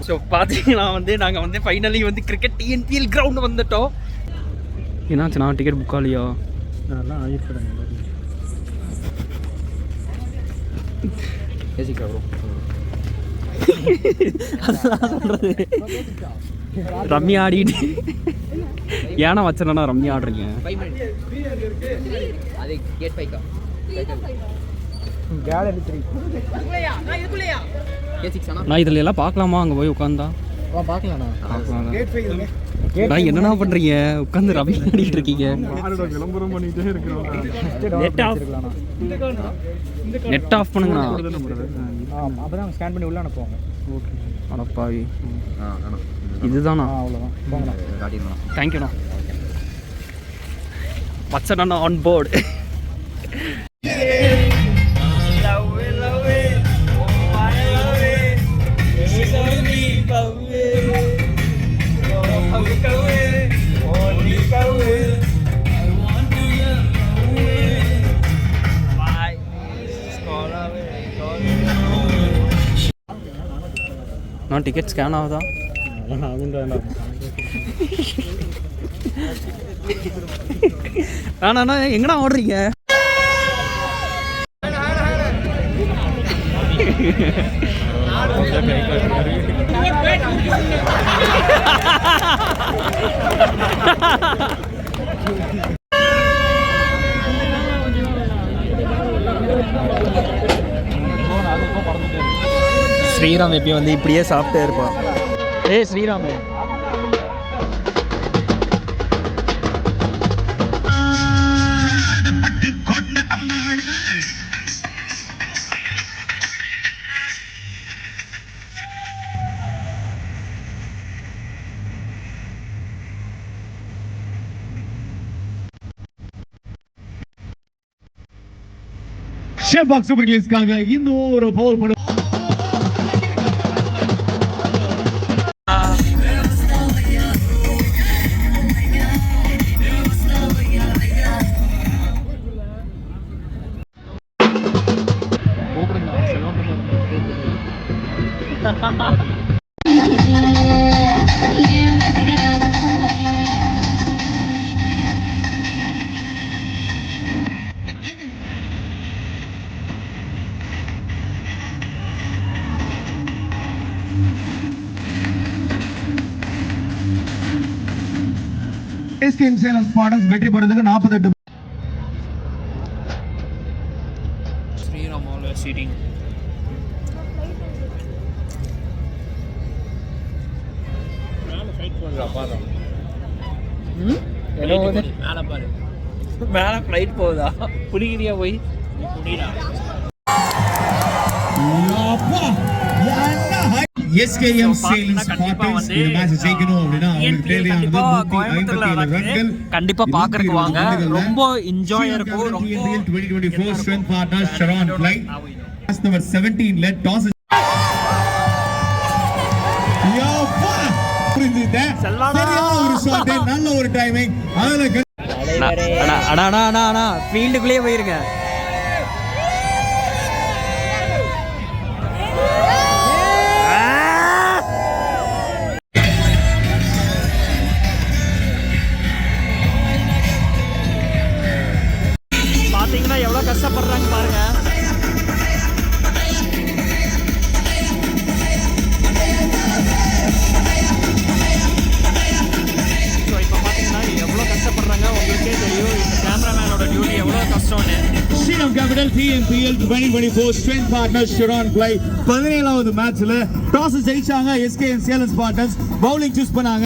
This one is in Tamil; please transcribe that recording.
ஸோ பார்த்தீங்கன்னா நாங்கள் ஃபைனலி கிரிக்கெட் டிஎன்பிஎல் கிரவுண்டு வந்துட்டோம். என்னாச்சுண்ணா டிக்கெட் புக் ஆகலையா? அதெல்லாம் ஆகிருக்கிறேன் பேசிக்கா ப்ரோ. அதெல்லாம் சொல்கிறது ரம்யா ஆடிட்டு ஏன்னா வச்சனா ரம்யா ஆடுறீங்க. நான் இதில் எல்லாம் பார்க்கலாமா? அங்கே போய் உட்காந்தா பார்க்கலாம். என்னண்ணா பண்ணுறீங்க? உட்காந்து ரவி ஆடிட்டு இருக்கீங்க. விளம்பரம் பண்ணிட்டே இருக்கிறோம். நெட் ஆஃப் பண்ணுங்கண்ணா. அப்பதான் ஸ்கேன் பண்ணி உள்ள அனுப்புவாங்க. ஓகே அடப்பாவி இதுதானா? அவ்வளோதான் போங்கண்ணா. தேங்க்யூண்ணா. வச்சனா ஆன் போர்டு. நான் டிக்கெட் ஸ்கேன் ஆகுதா? ஆனா எங்கடா ஓடுறீங்க? ஸ்ரீராம் எப்பயும் இப்படியே சாப்பிட்டே இருப்பான். ஏய் ஸ்ரீராம், ஷேபாக் சூப்பர் கிங்ஸ்க்காக இன்னொரு பவுல் பண்ண SKM சேலம் ஸ்பாடன்ஸ் வெற்றி பெறுவதற்கு 48. Sriram always cheating. மேல ஃப்ளைட் போகுதா? புடிக்கிறியா போய்? SKM சேலம் ஸ்பாடன்ஸ் இந்த மேட்ச் ஜெயிக்கணும் அப்படினா உங்களுக்கு தேவையானது 157 ரன்கள். கண்டிப்பா பார்க்கறதுக்கு வாங்க. ரொம்ப என்ஜாய் இருக்கும். ரொம்ப 2024 strength partner Sharon ply number 17 let toss. சரியான ஒரு ஷாட், நல்ல ஒரு டைமிங். அடா ஃபீல்டுக்குள்ளே போயிருங்க. பாத்தீங்கன்னா எவ்வளவு கஷ்டப்படுறாங்க பாருங்க. உங்களுக்கே தெரியும் இந்த கேமராமேனோட டியூட்டி எவ்வளவு கஷ்டம்னு. Shriram capital TNPL 2024 strength partner Sharon ply 17வது மேட்ச்ல டாஸ் ஜெயிச்சாங்க. SKM Salem Spartans bowling choose பண்ணாங்க.